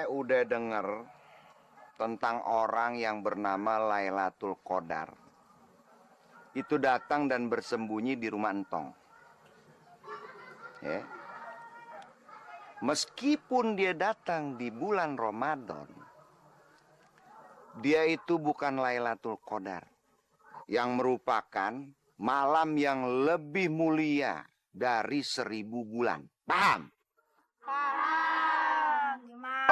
udah denger tentang orang yang bernama Lailatul Qadar. Itu datang dan bersembunyi di rumah Entong. Ya. Meskipun dia datang di bulan Ramadan, dia itu bukan Lailatul Qadar, yang merupakan malam yang lebih mulia dari 1000 bulan. Paham? Paham. Gimana?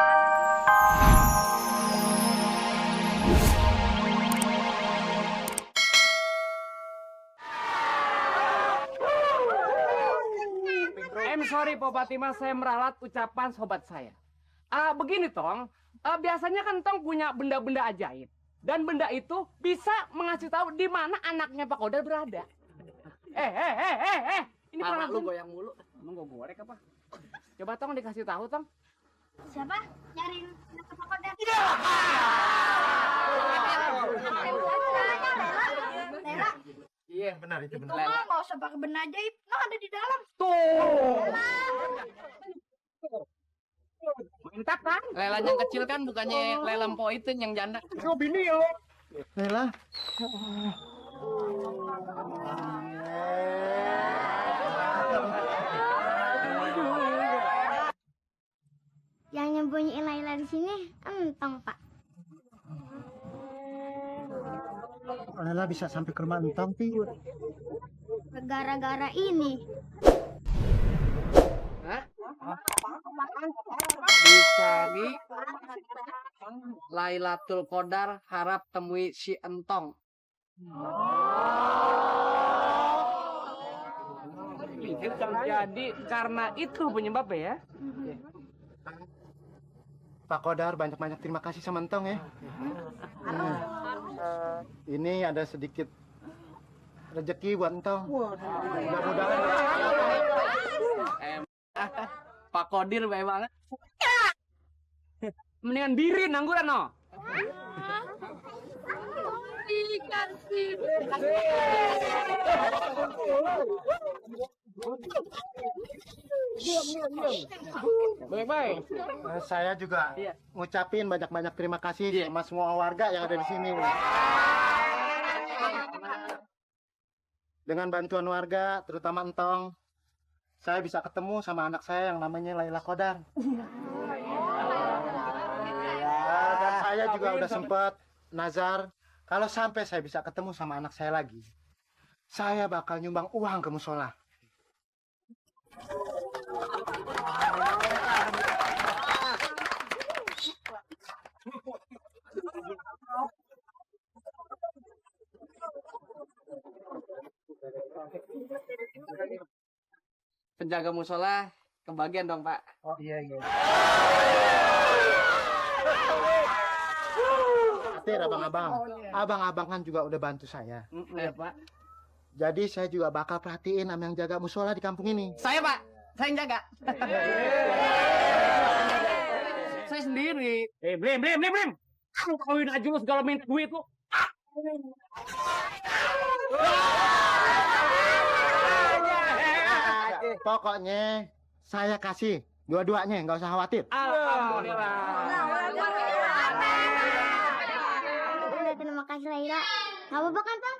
Sorry Po Fatimah, saya meralat ucapan sobat saya. Begini Tong, biasanya kan Tong punya benda-benda ajaib. Dan benda itu bisa mengasih tahu di mana anaknya Pak Qadar berada. Ini pernah lu goyang mulu. Emang gue gorek apa? Coba Tong dikasih tahu Tong. Siapa? Nyariin anak Pak Qadar. Lela. Iya benar itu benar. Itu mah nggak usah pakai benda ajaib, nah ada di dalam. Tuh. Mantap kan? Lela yang kecil kan bukannya Lela Mpo itu yang janda. Oh bini yo. Lela. Yang nyembunyiin Laila di sini Entong, Pak. Lela bisa sampai ke rumah Entong, Pi. Gara-gara ini. Hah? Dicari Lailatul Qadar harap temui si Entong. Jadi karena itu penyebabnya ya. Pak Qadar, banyak-banyak terima kasih sama Entong ya. Ini ada sedikit rezeki buat Entong. Mudah-mudahan. Pak Kodir baik banget. Mendingan birin angguran no. Baik-baik. Saya juga ngucapin banyak-banyak terima kasih sama semua warga yang ada di sini. Dengan bantuan warga, terutama Entong, saya bisa ketemu sama anak saya yang namanya Laila Qadar. Dan saya juga udah sempat nazar, kalau sampai saya bisa ketemu sama anak saya lagi, saya bakal nyumbang uang ke musola. Penjaga musola kebagian dong Pak. Oh iya. Atir abang-abang. Abang-abang kan juga udah bantu saya. Iya Pak. Jadi saya juga bakal perhatiin sama yang jaga musola di kampung ini. Saya Pak, saya yang jaga. Saya sendiri. Blim. Lu kawin aja lu segala minta duit lu. Pokoknya saya kasih dua-duanya, nggak usah khawatir. Alhamdulillah. Terima kasih Laila. Nggak apa-apa kan, Tong?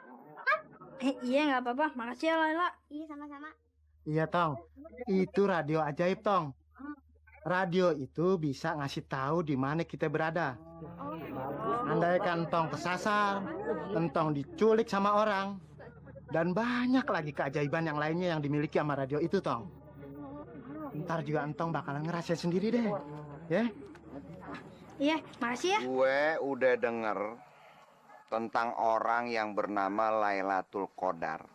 Iya, nggak apa-apa. Makasih ya Laila. Iya, sama-sama. Iya, Tong. Itu radio ajaib, Tong. Radio itu bisa ngasih tahu di mana kita berada. Andaikan Tong kesasar, Entong diculik sama orang, dan banyak lagi keajaiban yang lainnya yang dimiliki sama radio itu, Tong. Ntar juga Entong bakalan ngerasain sendiri deh, ya? Iya, makasih ya. Gue udah denger tentang orang yang bernama Lailatul Qadar.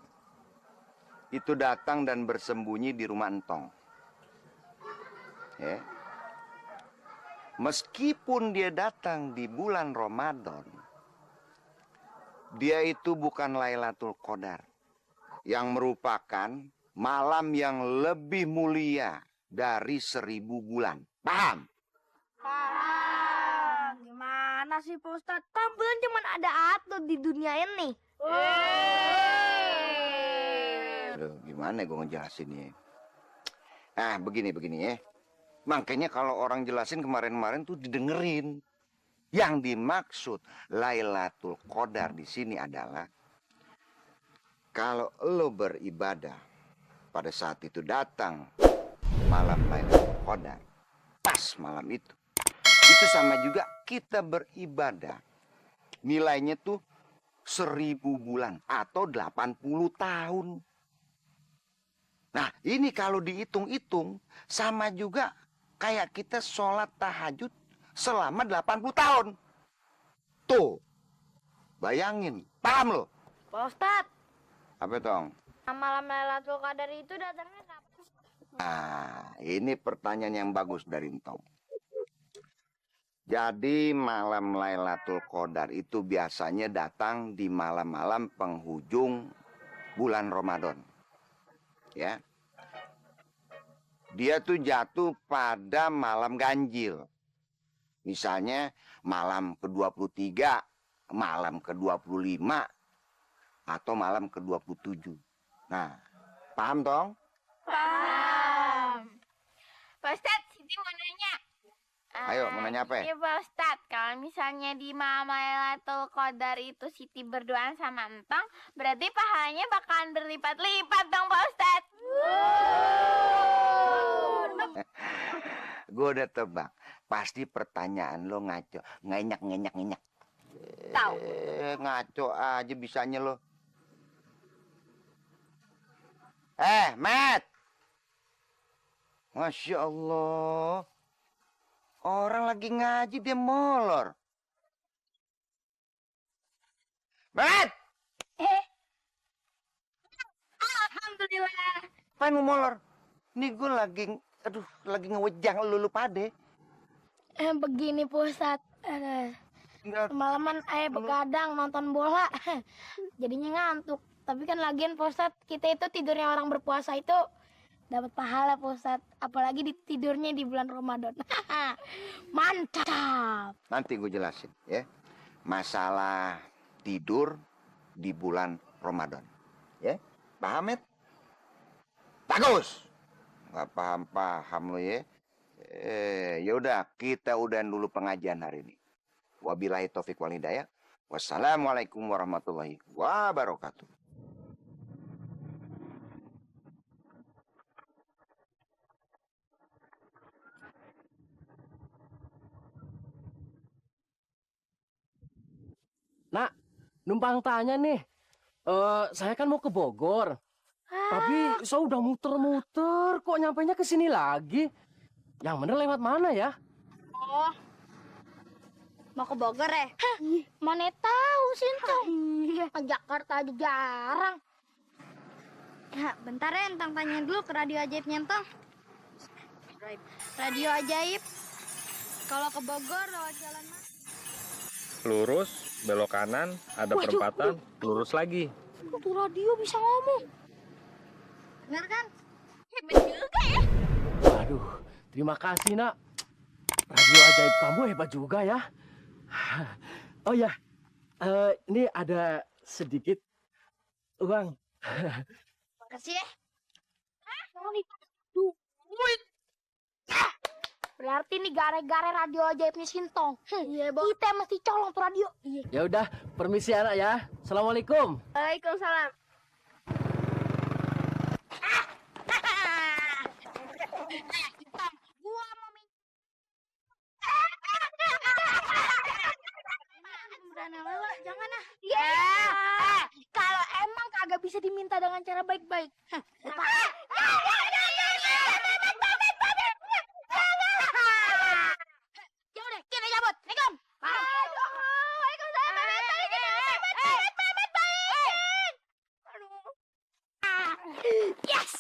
Itu datang dan bersembunyi di rumah Entong. Ya. Meskipun dia datang di bulan Ramadan, dia itu bukan Lailatul Qadar, yang merupakan malam yang lebih mulia dari 1000 bulan. Paham? Paham. Gimana sih Pak Ustadz? Tampilan cuma ada atlet di dunia ini. Aduh, gimana gue ngejelasin ya? Begini ya. Makanya kalau orang jelasin kemarin-kemarin tuh didengerin. Yang dimaksud Lailatul Qadar di sini adalah kalau lo beribadah pada saat itu datang malam Lailatul Qadar, pas malam itu sama juga kita beribadah. Nilainya tuh 1000 bulan atau 80 tahun. Nah, ini kalau dihitung-hitung sama juga kayak kita sholat tahajud selama 80 tahun. Tuh, bayangin, paham lo? Pak Ustadz, Apa tong? malam Lailatul Qadar itu datangnya kapan? Nah, ini pertanyaan yang bagus dari Entong. Jadi malam Lailatul Qadar itu biasanya datang di malam-malam penghujung bulan Ramadan. Ya. Dia tuh jatuh pada malam ganjil. Misalnya malam ke-23, malam ke-25, atau malam ke-27. Nah, paham dong? Paham. Pak Ustadz, Siti mau nanya. Ayo, mau nanya apa? Iya Pak Ustadz, kalau misalnya di malam Lailatul Qadar itu Siti berduaan sama Entong, berarti pahalanya bakalan berlipat-lipat dong Pak Ustadz. Gue udah tebak. Pasti pertanyaan lo ngaco. Ngenyak. Tahu. Ngaco aja bisanya lo. Matt. Masya Allah. Orang lagi ngaji dia molor. Matt. Alhamdulillah. Apain mau molor? Ini gue lagi ngewejang lu pade. Begini Pak Ustadz, kemalaman begadang nonton bola, jadinya ngantuk. Tapi kan lagian Pak Ustadz, kita itu tidurnya orang berpuasa itu dapat pahala Pak Ustadz. Apalagi tidurnya di bulan Ramadan. Mantap. Nanti gue jelasin ya. Masalah tidur di bulan Ramadan. Ya, paham, Met? Bagus. Nggak paham lo ya. Yaudah, kita udahan dulu pengajian hari ini. Wabillahi taufik wal hidayah. Wassalamualaikum warahmatullahi wabarakatuh. Nak, numpang tanya nih. Saya kan mau ke Bogor. Tapi saya udah muter-muter, kok nyampainya ke sini lagi? Yang bener lewat mana ya? Oh, mau ke Bogor ya? Mana tahu Sintong? Ke Jakarta aja jarang. Ya, bentar ya, Entang tanya dulu ke radio ajaibnya Entang. Radio ajaib. Kalau ke Bogor lewat jalan mana? Lurus, belok kanan, ada perempatan, lurus lagi. Tuh radio bisa ngomong. Bener kan? Hebat juga ya. Aduh, terima kasih nak. Radio ajaib kamu hebat juga ya. Oh ya, ini ada sedikit uang. Makasih ya. Duit. Berarti nih gara-gara radio ajaibnya Sintong. Iya, Bang. Kita mesti colong tuh radio. Iya. Ya udah, permisi anak ya. Assalamualaikum. Waalaikumsalam. Sintong, gua mau minta. Jangan ah. Ya. Kalau emang kagak bisa diminta dengan cara baik-baik. Ya udah, kita cabut. Assalamualaikum. Yes.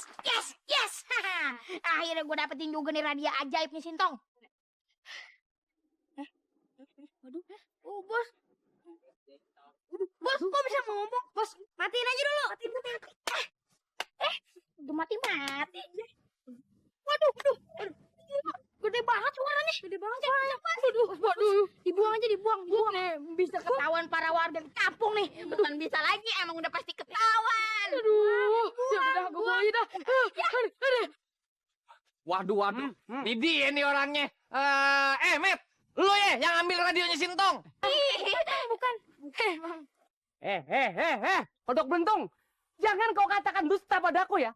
Akhirnya gue dapetin juga nih radio ajaibnya Sintong. Waduh, bos. Bos, kok bisa ngomong? Bos, matiin aja dulu. Matiin. Udah mati. Waduh. Gede banget suaranya. Waduh. Dibuang. Bisa ketahuan para warga kampung nih. Bukan bisa lagi, emang udah pasti ketahuan. Aduh, ya udah gue aja dah. Waduh. Ini dia nih orangnya. Met, lu ya yang ambil radionya Sintong. Bukan. Kodok Bentung. Jangan kau katakan dusta padaku ya.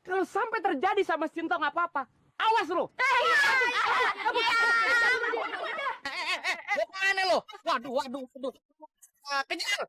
Kalau sampai terjadi sama Sintong apa-apa, awas lu. Mau kemana lu? Waduh. Kejar.